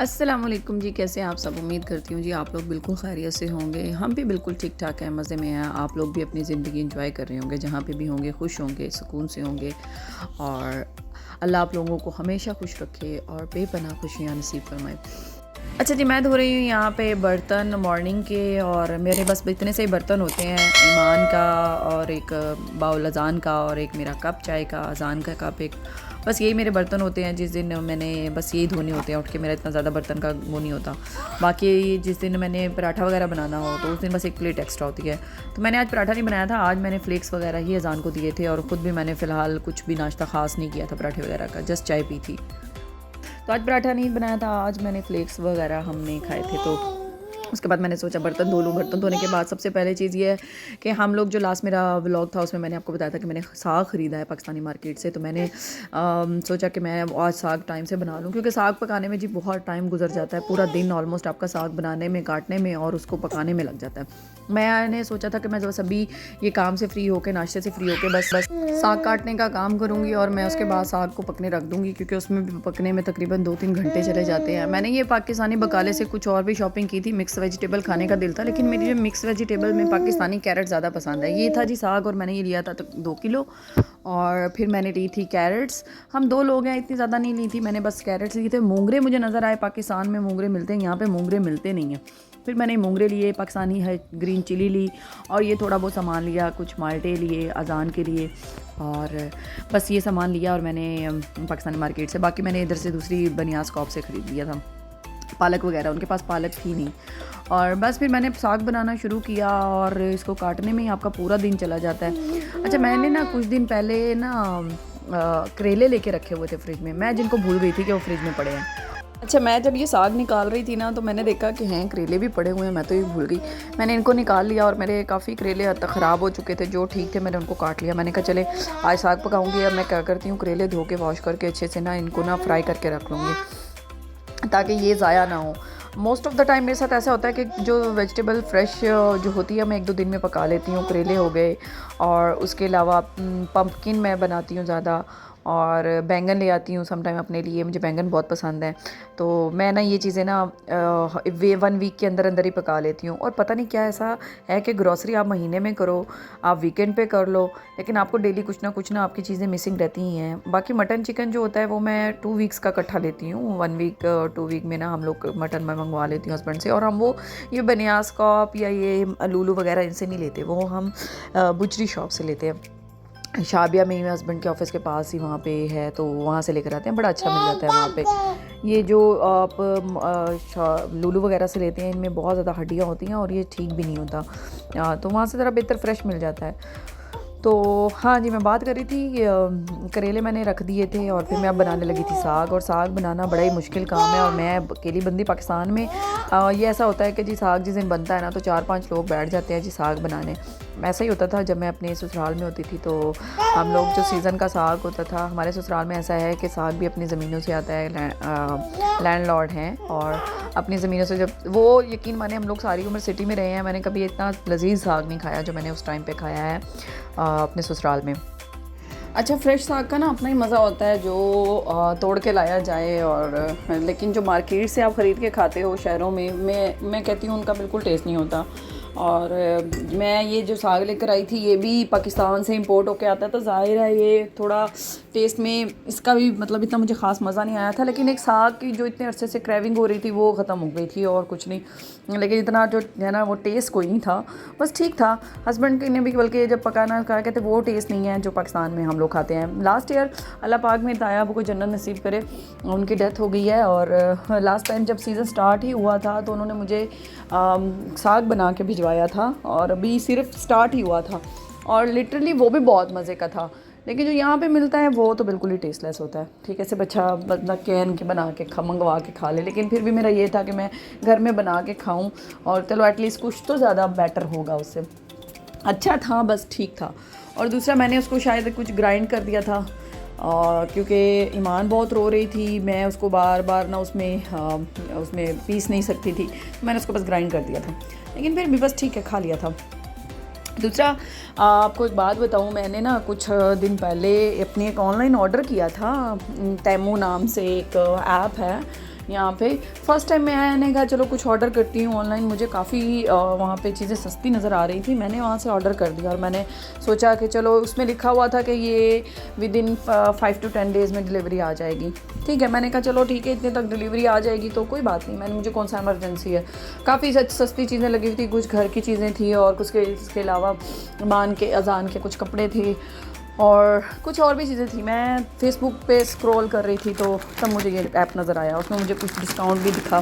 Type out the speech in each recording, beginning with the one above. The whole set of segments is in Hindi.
अस्सलामुअलैकुम जी, कैसे हैं आप सब। उम्मीद करती हूँ जी आप लोग बिल्कुल खैरियत से होंगे। हम भी बिल्कुल ठीक ठाक हैं, मज़े में हैं। आप लोग भी अपनी ज़िंदगी एंजॉय कर रहे होंगे, जहाँ पे भी होंगे खुश होंगे, सुकून से होंगे। और अल्लाह आप लोगों को हमेशा खुश रखे और बेपनाह खुशियाँ नसीब फरमाए। अच्छा जी, मैं धो रही हूँ यहाँ पे बर्तन मॉर्निंग के, और मेरे बस इतने से ही बर्तन होते हैं। ईमान का और एक बाउल अज़ान का और एक मेरा कप चाय का, अज़ान का कप एक, बस यही मेरे बर्तन होते हैं। जिस दिन मैंने बस यही धोने होते हैं उठ के, मेरा इतना ज़्यादा बर्तन का वो नहीं होता। बाकी जिस दिन मैंने पराठा वगैरह बनाना हो तो उस दिन बस एक प्लेट एक्स्ट्रा होती है। तो मैंने आज पराठा नहीं बनाया था, आज मैंने फ्लेक्स वगैरह ही अज़ान को दिए थे, और ख़ुद भी मैंने फ़िलहाल कुछ भी नाश्ता ख़ास नहीं किया था पराठे वगैरह का, जस्ट चाय पी थी। तो आज पराठा नहीं बनाया था, आज मैंने फ्लेक्स वगैरह हमने खाए थे। तो उसके बाद मैंने सोचा बर्तन धो लूँ। बर्तन धोने के बाद सबसे पहले चीज़ ये है कि हम लोग जो लास्ट मेरा व्लॉग था उसमें मैंने आपको बताया था कि मैंने साग ख़रीदा है पाकिस्तानी मार्केट से। तो मैंने सोचा कि मैं आज साग टाइम से बना लूँ, क्योंकि साग पकाने में जी बहुत टाइम गुजर जाता है। पूरा दिन ऑलमोस्ट आपका साग बनाने में, काटने में और उसको पकाने में लग जाता है। मैंने सोचा था कि मैं बस अभी ये काम से फ्री होकर, नाश्ते से फ्री होकर बस साग काटने का काम करूँगी, और मैं उसके बाद साग को पकने रख दूँगी, क्योंकि उसमें भी पकने में तकरीबन 2-3 घंटे चले जाते हैं। मैंने ये पाकिस्तानी बकाले से कुछ और भी शॉपिंग की थी, मिक्स वेजिटेबल खाने का दिल था, लेकिन मेरी जो मिक्स वेजिटेबल में पाकिस्तानी कैरेट ज़्यादा पसंद है। ये था जी साग, और मैंने ये लिया था 2 किलो। और फिर मैंने ली थी कैरेट्स। हम 2 लोग हैं, इतनी ज़्यादा नहीं ली थी मैंने, बस कैरेट्स लिए थे। मूंगरे मुझे नज़र आए, पाकिस्तान में मूंगरे मिलते हैं, यहाँ पे मूंगरे मिलते नहीं हैं। फिर मैंने मूंगरे लिए, पाकिस्तानी है ग्रीन चिली ली, और ये थोड़ा बहुत सामान लिया, कुछ माल्टे लिए अज़ान के लिए, और बस ये सामान लिया। और मैंने पाकिस्तानी मार्केट से, बाकी मैंने इधर से दूसरी बनियास कॉप से ख़रीद लिया था। पालक वगैरह उनके पास पालक थी नहीं। और बस फिर मैंने साग बनाना शुरू किया, और इसको काटने में ही आपका पूरा दिन चला जाता है। अच्छा, मैंने ना कुछ दिन पहले ना करेले लेके रखे हुए थे फ्रिज में, मैं जिनको भूल गई थी कि वो फ्रिज में पड़े हैं। अच्छा, मैं जब ये साग निकाल रही थी ना, तो मैंने देखा कि हैं करेले भी पड़े हुए हैं, मैं तो ये भूल गई। मैंने इनको निकाल लिया, और मेरे काफ़ी करेले हद तक ख़राब हो चुके थे, जो ठीक थे मैंने उनको काट लिया। मैंने कहा चले आज साग पकाऊंगी। अब मैं क्या करती हूँ, करेले धो के वॉश करके अच्छे से ना इनको ना फ्राई करके रख लूँगी, ताकि ये ज़ाया ना हो। मोस्ट ऑफ़ द टाइम मेरे साथ ऐसा होता है कि जो वेजिटेबल फ्रेश जो होती है मैं 1-2 दिन में पका लेती हूँ। करेले हो गए, और उसके अलावा पम्पकिन मैं बनाती हूँ ज़्यादा, और बैंगन ले आती हूँ समटाइम अपने लिए, मुझे बैंगन बहुत पसंद है। तो मैं ना ये चीज़ें ना 1 वीक के अंदर अंदर ही पका लेती हूँ। और पता नहीं क्या ऐसा है कि ग्रॉसरी आप महीने में करो, आप वीकेंड पे कर लो, लेकिन आपको डेली कुछ ना आपकी चीज़ें मिसिंग रहती ही हैं। बाकी मटन चिकन जो होता है वो मैं 2 वीक्स का इकट्ठा लेती हूँ। 1 वीक 2 वीक में ना हम लोग मटन मैं मंगवा लेती हूँ हस्बैंड से। और हम वो ये बनियास कॉप या ये लूलू वगैरह इनसे नहीं लेते, वो हम बुचरी शॉप से लेते हैं। शाबिया में मेरे हस्बैंड के ऑफिस के पास ही वहाँ पे है, तो वहाँ से लेकर आते हैं, बड़ा अच्छा मिल जाता है वहाँ पे। ये जो आप लूलू वगैरह से लेते हैं, इनमें बहुत ज़्यादा हड्डियाँ होती हैं, और ये ठीक भी नहीं होता। तो वहाँ से ज़रा बेहतर फ्रेश मिल जाता है। तो हाँ जी, मैं बात कर रही थी, करेले मैंने रख दिए थे, और फिर मैं अब बनाने लगी थी साग। और साग बनाना बड़ा ही मुश्किल काम है, और मैं अकेली बंदी पाकिस्तान में ये ऐसा होता है कि जी साग जिस दिन बनता है ना, तो 4-5 लोग बैठ जाते हैं जी साग बनाने। ऐसा ही होता था जब मैं अपने ससुराल में होती थी। तो हम लोग जो सीज़न का साग होता था, हमारे ससुराल में ऐसा है कि साग भी अपनी ज़मीनों से आता है, लैंडलॉर्ड हैं, और अपनी ज़मीनों से जब वो, यकीन माने हम लोग सारी उम्र सिटी में रहे हैं, मैंने कभी इतना लजीज साग नहीं खाया जो मैंने उस टाइम पे खाया है अपने ससुराल में। अच्छा, फ्रेश साग का ना अपना ही मज़ा होता है, जो तोड़ के लाया जाए। और लेकिन जो मार्केट से आप ख़रीद के खाते हो शहरों में, मैं कहती हूँ उनका बिल्कुल टेस्ट नहीं होता। और मैं ये जो साग लेकर आई थी, ये भी पाकिस्तान से इंपोर्ट होकर आता है, तो ज़ाहिर है ये थोड़ा टेस्ट में इसका भी मतलब इतना मुझे ख़ास मज़ा नहीं आया था। लेकिन एक साग की जो इतने अरसे से क्रेविंग हो रही थी वो ख़त्म हो गई थी, और कुछ नहीं। लेकिन इतना जो है ना वो टेस्ट कोई नहीं था, बस ठीक था। हस्बैंड ने भी बल्कि जब पकाना कहा, कहते वो टेस्ट नहीं है जो पाकिस्तान में हम लोग खाते हैं। लास्ट ईयर अल्लाह पाक में ताया अबू को जन्नत नसीब करे, उनकी डेथ हो गई है। और लास्ट टाइम जब सीज़न स्टार्ट ही हुआ था तो उन्होंने मुझे साग बना के भिजवाया था, और अभी सिर्फ स्टार्ट ही हुआ था, और लिटरली वो भी बहुत मज़े का था। लेकिन जो यहाँ पे मिलता है वो तो बिल्कुल ही टेस्टलेस होता है। ठीक है, सिर्फ अच्छा बंदा कैन के बना के मंगवा के खा ले, लेकिन फिर भी मेरा ये था कि मैं घर में बना के खाऊं, और चलो एटलीस्ट कुछ तो ज़्यादा बेटर होगा उससे। अच्छा था, बस ठीक था। और दूसरा, मैंने उसको शायद कुछ ग्राइंड कर दिया था, और क्योंकि ईमान बहुत रो रही थी, मैं उसको बार बार ना उसमें पीस नहीं सकती थी, मैंने उसको बस ग्राइंड कर दिया था। लेकिन फिर भी बस ठीक है, खा लिया था। दूसरा, आपको एक बात बताऊं, मैंने ना कुछ दिन पहले अपनी एक ऑनलाइन ऑर्डर किया था। तैमू नाम से एक ऐप है, यहाँ पे फ़र्स्ट टाइम मैंने कहा चलो कुछ ऑर्डर करती हूँ ऑनलाइन। मुझे काफ़ी वहाँ पे चीज़ें सस्ती नज़र आ रही थी, मैंने वहाँ से ऑर्डर कर दिया और मैंने सोचा कि चलो उसमें लिखा हुआ था कि ये विदिन 5 to 10 डेज़ में डिलीवरी आ जाएगी। ठीक है, मैंने कहा चलो ठीक है, इतने तक डिलीवरी आ जाएगी तो कोई बात नहीं, मुझे कौन सा इमरजेंसी है। काफ़ी सस्ती चीज़ें लगी हुई थी, कुछ घर की चीज़ें थी और कुछ इसके अलावा ईमान के अजान के कुछ कपड़े थे और कुछ और भी चीज़ें थी। मैं फ़ेसबुक पे स्क्रॉल कर रही थी तो तब मुझे ये ऐप नज़र आया, उसमें मुझे कुछ डिस्काउंट भी दिखा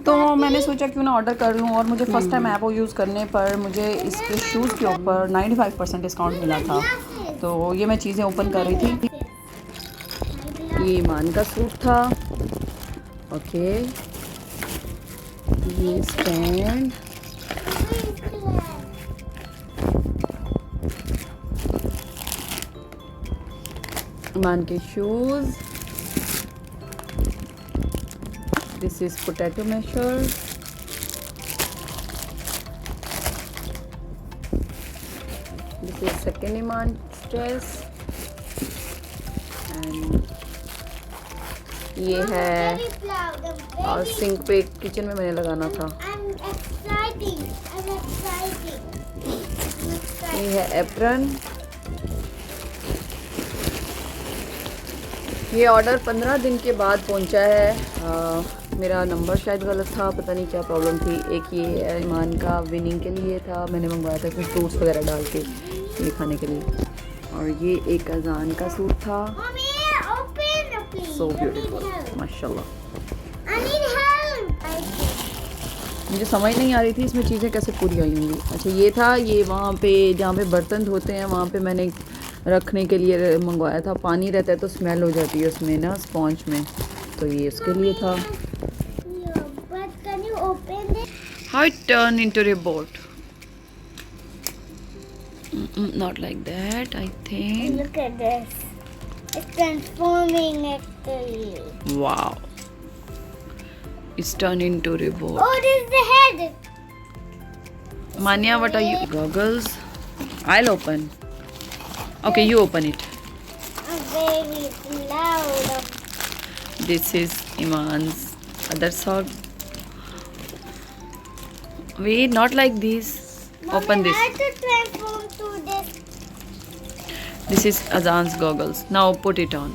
तो मैंने सोचा क्यों ना ऑर्डर कर लूँ। और मुझे फ़र्स्ट टाइम ऐप यूज़ करने पर मुझे इसके शूज़ के ऊपर 95% डिस्काउंट मिला था। तो ये मैं चीज़ें ओपन कर रही थी। ये ईमान का सूट था, ओके, ये स्टैंड, ईमान के shoes, this is potato masher, this is second Iman dress and ये है और सिंक पे किचन में मैंने लगाना था। ये है एप्रन। ये ऑर्डर 15 दिन के बाद पहुंचा है। मेरा नंबर शायद गलत था, पता नहीं क्या प्रॉब्लम थी। एक ये ईमान का विनिंग के लिए था, मैंने मंगवाया था कुछ फ्रूट्स वगैरह डाल के ये खाने के लिए। और ये एक अजान का सूट था, सो ब्यूटीफुल माशाल्लाह। मुझे समझ नहीं आ रही थी इसमें चीज़ें कैसे पूरी आई होंगी। अच्छा ये था, ये वहाँ पे जहाँ पे बर्तन धोते हैं वहाँ पे मैंने रखने के लिए मंगवाया था। पानी रहता है तो स्मेल हो जाती है उसमें ना, स्पॉन्ज में, तो ये उसके लिए था। How it turn into a boat? Not like that, I think. Look at this. It's transforming actually. Wow. It's turned into a boat. Oh, this is the head. Manya, what are you? Goggles. I'll open. Okay, you open it. Very loud. This is Iman's other sock. Wait, not like this. Open Mommy, this. I have to transform to this. This is Azan's goggles. Now put it on.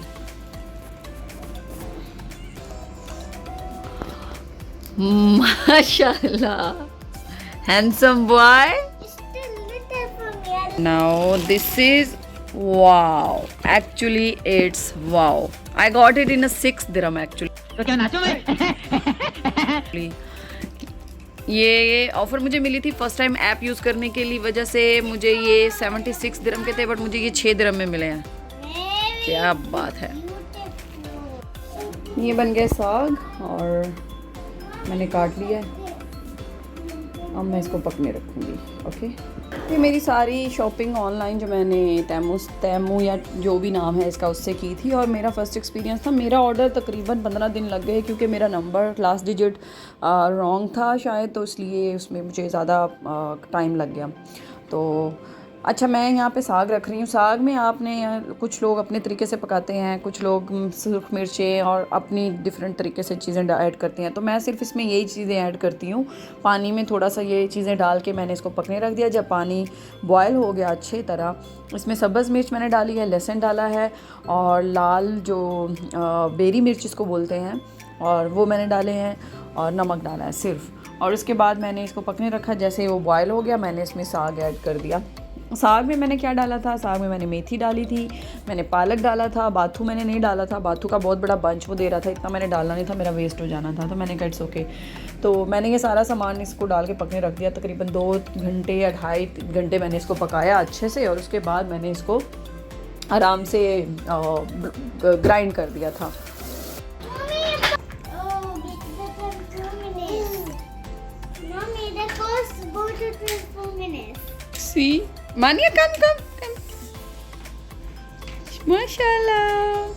Mashallah. Handsome boy. It's still little for me. Now this is wow. Actually it's wow. I got it in a 6 dirham actually. ये ऑफ़र मुझे मिली थी फर्स्ट टाइम ऐप यूज़ करने के लिए वजह से। मुझे ये 76 दिरहम के थे बट मुझे ये 6 दिरहम में मिले हैं। क्या बात है। ये बन गया साग और मैंने काट लिया है, अब मैं इसको पकने रखूँगी। ओके, ये मेरी सारी शॉपिंग ऑनलाइन जो मैंने तैमू या जो भी नाम है इसका उससे की थी और मेरा फ़र्स्ट एक्सपीरियंस था। मेरा ऑर्डर तकरीबन 15 दिन लग गए क्योंकि मेरा नंबर लास्ट डिजिट रॉन्ग था शायद, तो इसलिए उसमें मुझे ज़्यादा टाइम लग गया। तो अच्छा, मैं यहाँ पे साग रख रही हूँ। साग में आपने कुछ लोग अपने तरीके से पकाते हैं, कुछ लोग सूख मिर्चें और अपनी डिफरेंट तरीके से चीज़ें ऐड करते हैं। तो मैं सिर्फ इसमें यही चीज़ें ऐड करती हूँ। पानी में थोड़ा सा ये चीज़ें डाल के मैंने इसको पकने रख दिया। जब पानी बॉयल हो गया अच्छी तरह, इसमें सब्ज़ मिर्च मैंने डाली है, लहसुन डाला है और लाल जो बेरी मिर्च इसको बोलते हैं और वो मैंने डाले हैं और नमक डाला है सिर्फ। और उसके बाद मैंने इसको पकने रखा। जैसे वो बॉयल हो गया मैंने इसमें साग ऐड कर दिया। साग में मैंने क्या डाला था, साग में मैंने मेथी डाली थी, मैंने पालक डाला था, बाथू मैंने नहीं डाला था। बाथू का बहुत बड़ा बंच वो दे रहा था, इतना मैंने डालना नहीं था, मेरा वेस्ट हो जाना था, तो मैंने कहा इट्स ओके। तो मैंने ये सारा सामान इसको डाल के पकने रख दिया। तकरीबन 2 घंटे या 2.5 घंटे मैंने इसको पकाया अच्छे से और उसके बाद मैंने इसको आराम से ग्राइंड कर दिया था। See, Mania, come. Mashallah.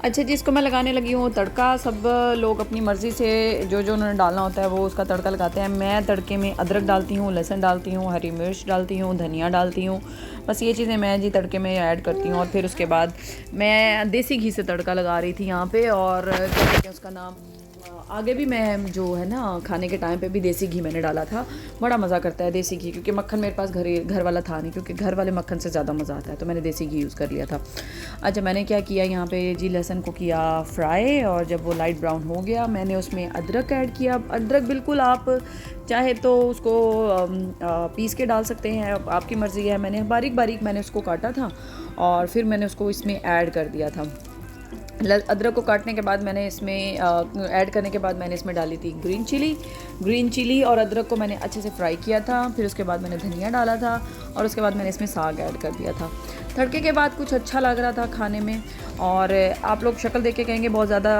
अच्छा जी, इसको मैं लगाने लगी हूँ तड़का। सब लोग अपनी मर्ज़ी से जो जो उन्होंने डालना होता है वो उसका तड़का लगाते हैं। मैं तड़के में अदरक डालती हूँ, लहसुन डालती हूँ, हरी मिर्च डालती हूँ, धनिया डालती हूँ। बस ये चीज़ें मैं जी तड़के में ऐड करती हूँ। और फिर उसके बाद मैं देसी घी से तड़का लगा रही थी यहाँ पे। और क्या कहते हैं उसका नाम, आगे भी मैं जो है ना खाने के टाइम पे भी देसी घी मैंने डाला था। बड़ा मज़ा करता है देसी घी, क्योंकि मक्खन मेरे पास घर वाला था नहीं, क्योंकि घर वाले मक्खन से ज़्यादा मज़ा आता है, तो मैंने देसी घी यूज़ कर लिया था। अच्छा, मैंने क्या किया यहाँ पे जी, लहसुन को किया फ्राई, और जब वो लाइट ब्राउन हो गया मैंने उसमें अदरक ऐड किया। अदरक बिल्कुल आप चाहे तो उसको पीस के डाल सकते हैं, आपकी मर्ज़ी है। मैंने बारीक बारीक मैंने उसको काटा था और फिर मैंने उसको इसमें ऐड कर दिया था। अदरक को काटने के बाद मैंने इसमें ऐड करने के बाद मैंने इसमें डाली थी ग्रीन चिली, और अदरक को मैंने अच्छे से फ्राई किया था। फिर उसके बाद मैंने धनिया डाला था और उसके बाद मैंने इसमें साग ऐड कर दिया था। तड़के के बाद कुछ अच्छा लग रहा था खाने में। और आप लोग शक्ल देख के कहेंगे बहुत ज़्यादा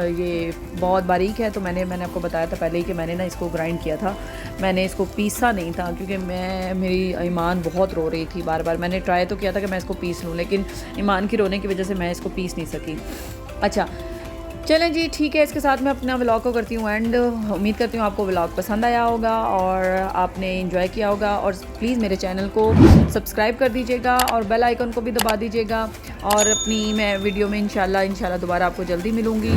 ये बहुत बारीक है, तो मैंने आपको बताया था पहले ही कि मैंने ना इसको ग्राइंड किया था। मैंने इसको पीसा नहीं था, क्योंकि मेरी ईमान बहुत रो रही थी बार बार। मैंने ट्राई तो किया था कि मैं इसको पीस लूँ, लेकिन ईमान की रोने की वजह से मैं इसको पीस नहीं सकी। अच्छा चलें जी, ठीक है, इसके साथ मैं अपना व्लॉग को करती हूँ एंड। उम्मीद करती हूँ आपको व्लॉग पसंद आया होगा और आपने एंजॉय किया होगा। और प्लीज़ मेरे चैनल को सब्सक्राइब कर दीजिएगा और बेल आइकन को भी दबा दीजिएगा। और अपनी मैं वीडियो में इंशाल्लाह दोबारा आपको जल्दी मिलूँगी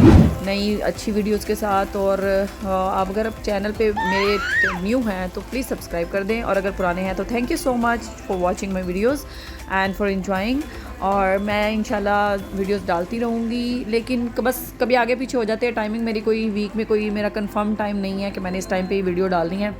नई अच्छी वीडियोस के साथ। और आप अगर चैनल पे मेरे न्यू हैं तो प्लीज़ सब्सक्राइब कर दें, और अगर पुराने हैं तो thank you so much for watching my videos and for enjoying. और मैं इंशाल्लाह वीडियोस डालती रहूँगी, लेकिन बस कभी आगे पीछे हो जाते हैं टाइमिंग मेरी। कोई वीक में कोई मेरा कंफर्म टाइम नहीं है कि मैंने इस टाइम पे वीडियो डालनी है।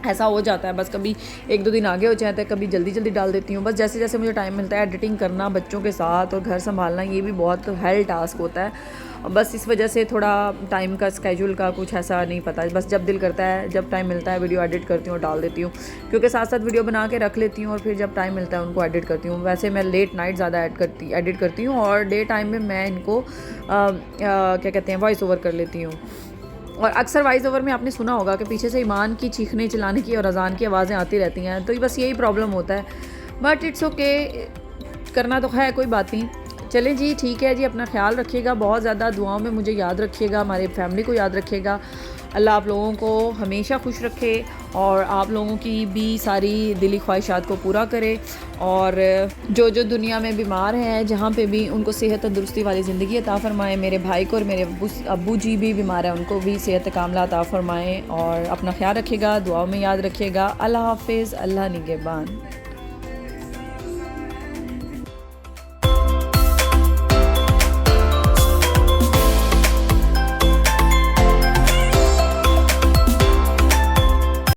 ऐसा हो जाता है, बस कभी एक दो दिन आगे हो जाता है, कभी जल्दी जल्दी डाल देती हूँ। बस जैसे जैसे मुझे टाइम मिलता है, एडिटिंग करना बच्चों के साथ और घर संभालना, ये भी बहुत हेल टास्क होता है। बस इस वजह से थोड़ा टाइम का स्केड्यूल का कुछ ऐसा नहीं पता। बस जब दिल करता है, जब टाइम मिलता है, वीडियो एडिट करती हूँ और डाल देती हूँ, क्योंकि साथ साथ वीडियो बना के रख लेती हूँ और फिर जब टाइम मिलता है उनको एडिट करती हूँ। वैसे मैं लेट नाइट ज़्यादा एडिट करती हूँ, और डे टाइम में मैं इनको क्या कहते हैं वॉइस ओवर कर लेती हूँ। और अक्सर वॉइस ओवर में आपने सुना होगा कि पीछे से ईमान की चीखने चिल्लाने की और अजान की आवाज़ें आती रहती हैं, तो बस यही प्रॉब्लम होता है। बट इट्स ओके, करना तो है, कोई बात नहीं। चलें जी, ठीक है जी, अपना ख्याल रखिएगा, बहुत ज़्यादा दुआओं में मुझे याद रखिएगा, हमारे फैमिली को याद रखिएगा। अल्लाह आप लोगों को हमेशा खुश रखे और आप लोगों की भी सारी दिली ख्वाहिशात को पूरा करे। और जो जो दुनिया में बीमार हैं, जहाँ पे भी, उनको सेहत तंदुरुस्ती वाली ज़िंदगी अता फ़रमाएँ। मेरे भाई को और मेरे अब्बू जी भी बीमार हैं, उनको भी सेहत कामला अता फ़रमाएँ। और अपना ख्याल रखिएगा, दुआओं में याद रखिएगा। अल्लाह हाफ़िज़, अल्लाह निगहबान।